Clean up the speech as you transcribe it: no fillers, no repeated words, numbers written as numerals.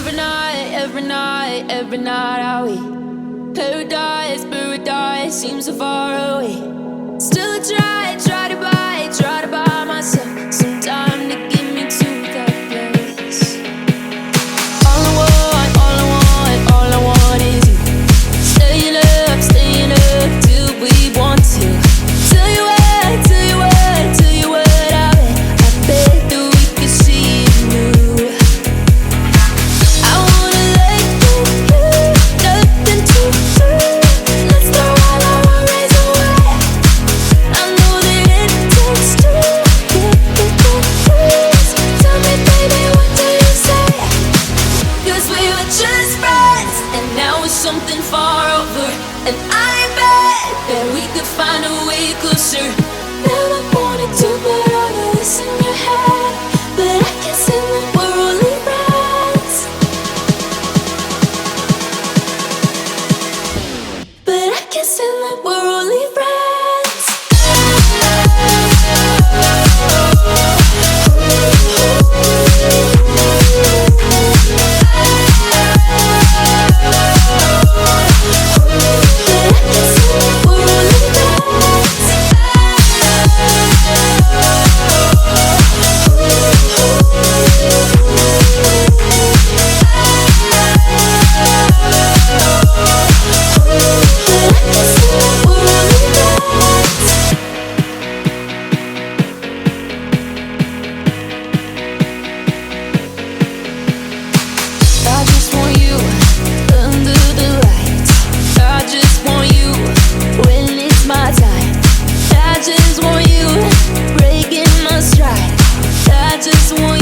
every night I wait. Paradise seems so far away. Still I try to buy myself some time to get me to that place. All I want is you. Staying up till we want to. Tell you what I bet that we could see it new. I wanna let you, nothing to do. Let's throw all our worries away. I know that it takes two to get the breeze. Tell me, baby, what do you say? 'Cause we were just friends, and now it's something far over. And I bet that we could find a way closer. Never wanted to put all of this in your head, but I can see that we're only friends. But I can see that we're only friends. I just want you under the lights. I just want you when it's my time. I just want you breaking my stride. I just want you.